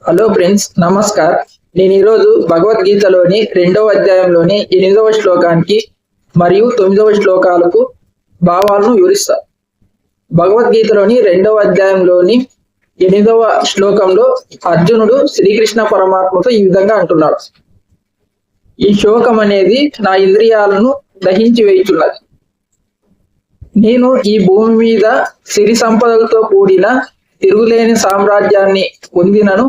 Hello friends, namaskar. నేను ఈరోజు భగవద్గీతలోని 2వ అధ్యాయంలోని 8వ శ్లోకానికి మరియు 9వ శ్లోకాలకు భావాలను వివరిస్తా. భగవద్గీతలోని 2వ అధ్యాయంలోని 8వ శ్లోకంలో అర్జునుడు శ్రీకృష్ణ పరమాత్మతో ఈ విధంగా అంటున్నాడు. ఈ శోకం అనేది నా ఇంద్రియాలను దహించి వేయుచున్నది. నేను ఈ భూమి మీద సిరి సంపదలతో కూడిన తిరుగులేని సామ్రాజ్యాన్ని పొందినను,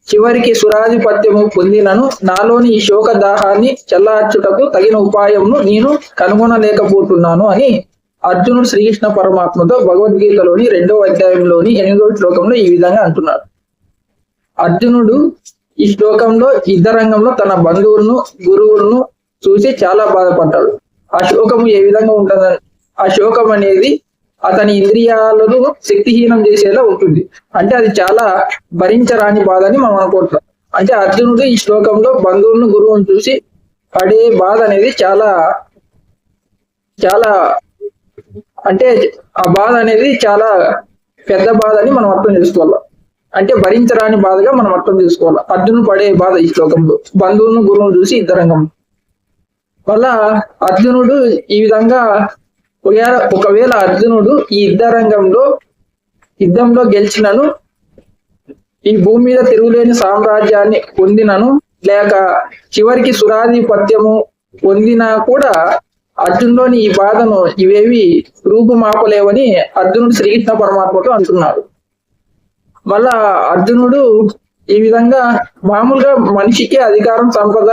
చివరికి సురాధిపత్యము పొందినను, నాలోని ఈ శోక దాహాన్ని చల్లార్చుటకు తగిన ఉపాయమును నేను కనుగొనలేకపోతున్నాను అని అర్జునుడు శ్రీకృష్ణ పరమాత్మతో భగవద్గీతలోని 2వ అధ్యాయంలోని 8వ శ్లోకంలో ఈ విధంగా అంటున్నాడు. అర్జునుడు ఈ శ్లోకంలో యుద్ధరంగంలో తన బంధువులను, గురువులను చూసి చాలా బాధపడ్డాడు. ఆ శోకము ఏ విధంగా ఉంటుందని, ఆ శోకం అనేది అతని ఇంద్రియాలను శక్తిహీనం చేసేలా ఉంటుంది. అంటే అది చాలా భరించరాని బాధ అని మనం అనుకుంటాం. అంటే అర్జునుడు ఈ శ్లోకంలో బంధువులను, గురువును చూసి పడే బాధ అనేది చాలా చాలా అంటే ఆ బాధ అనేది చాలా పెద్ద బాధ అని మనం అర్థం చేసుకోవాలి. అంటే భరించరాని బాధగా మనం అర్థం చేసుకోవాలి అర్జునుడు పడే బాధ ఈ శ్లోకంలో, బంధువులను, గురువును చూసి యుద్ధరంగం వల్ల అర్జునుడు ఈ విధంగా ఒకవేళ అర్జునుడు ఈ యుద్ధంలో గెలిచినను, ఈ భూమి మీద తిరుగులేని సామ్రాజ్యాన్ని పొందినను, లేక చివరికి సురాధిపత్యము పొందినా కూడా అర్జునులోని ఈ బాధను ఇవేవి రూపుమాపలేవని అర్జునుడు శ్రీకృష్ణ పరమాత్మతో అంటున్నాడు. మళ్ళా అర్జునుడు ఈ విధంగా మామూలుగా మనిషికి అధికారం, సంపద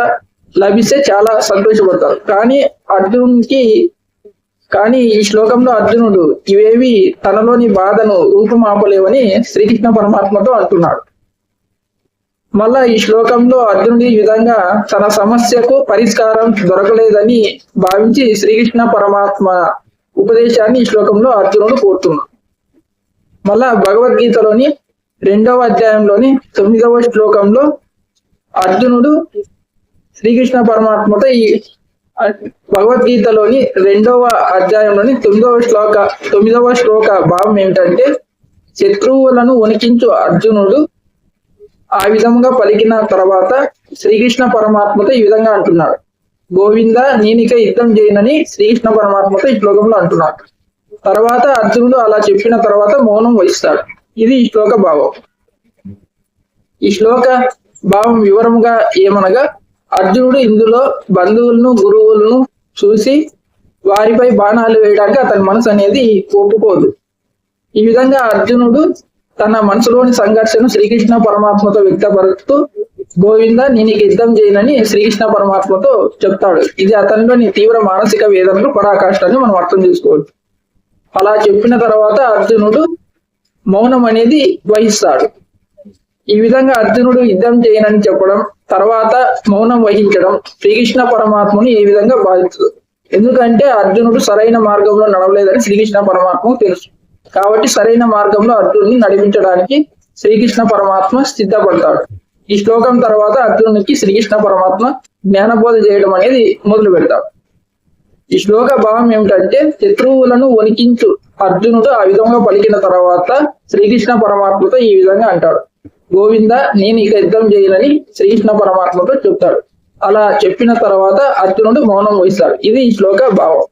లభిస్తే చాలా సంతోషపడతారు. కానీ ఈ శ్లోకంలో అర్జునుడు ఇవేవి తనలోని బాధను రూపుమాపలేవని శ్రీకృష్ణ పరమాత్మతో అంటున్నాడు. మళ్ళా ఈ శ్లోకంలో అర్జునుడు ఈ విధంగా తన సమస్యకు పరిష్కారం దొరకలేదని భావించి శ్రీకృష్ణ పరమాత్మ ఉపదేశాన్ని ఈ శ్లోకంలో అర్జునుడు కోరుతున్నాడు. మళ్ళా భగవద్గీతలోని 2వ అధ్యాయంలోని 9వ శ్లోకంలో అర్జునుడు శ్రీకృష్ణ పరమాత్మతో ఈ భగవద్గీతలోని 2వ అధ్యాయంలోని 9వ శ్లోక భావం ఏమిటంటే, శత్రువులను వణికించు అర్జునుడు ఆ విధంగా పలికిన తర్వాత శ్రీకృష్ణ పరమాత్మతో ఈ విధంగా అంటున్నాడు. గోవింద, నేనిక యుద్ధం చేయనని శ్రీకృష్ణ పరమాత్మతో ఈ శ్లోకంలో అంటున్నాడు. తర్వాత అర్జునుడు అలా చెప్పిన తర్వాత మౌనం వహిస్తాడు. ఇది ఈ శ్లోక భావం. ఈ శ్లోక భావం వివరముగా ఏమనగా, అర్జునుడు ఇందులో బంధువులను, గురువులను చూసి వారిపై బాణాలు వేయడానికి అతని మనసు అనేది ఒప్పుకోదు. ఈ విధంగా అర్జునుడు తన మనసులోని సంఘర్షణ శ్రీకృష్ణ పరమాత్మతో వ్యక్తపరుస్తూ, గోవింద, నేను యుద్ధం చేయనని శ్రీకృష్ణ పరమాత్మతో చెప్తాడు. ఇది అతనిలోని తీవ్ర మానసిక వేదనలు, పరాకాష్టాన్ని మనం అర్థం చేసుకోవచ్చు. అలా చెప్పిన తర్వాత అర్జునుడు మౌనం అనేది వహిస్తాడు. ఈ విధంగా అర్జునుడు యుద్ధం చేయనని చెప్పడం, తర్వాత మౌనం వహించడం శ్రీకృష్ణ పరమాత్మను ఏ విధంగా బాధించదు. ఎందుకంటే అర్జునుడు సరైన మార్గంలో నడవలేదని శ్రీకృష్ణ పరమాత్మకు తెలుసు. కాబట్టి సరైన మార్గంలో అర్జునుడిని నడిపించడానికి శ్రీకృష్ణ పరమాత్మ సిద్ధపడతాడు. ఈ శ్లోకం తర్వాత అర్జునునికి శ్రీకృష్ణ పరమాత్మ జ్ఞానబోధ చేయడం అనేది మొదలు పెడతాడు. ఈ శ్లోక భావం ఏమిటంటే, శత్రువులను వణికించు అర్జునుడు ఆ విధంగా పలికిన తర్వాత శ్రీకృష్ణ పరమాత్మతో ఈ విధంగా అంటాడు. గోవింద, నేను ఇక యుద్ధం చేయనని శ్రీకృష్ణ పరమాత్మతో చెప్తాడు. అలా చెప్పిన తర్వాత అర్జునుడు మౌనం వహిస్తాడు. ఇది ఈ శ్లోక భావం.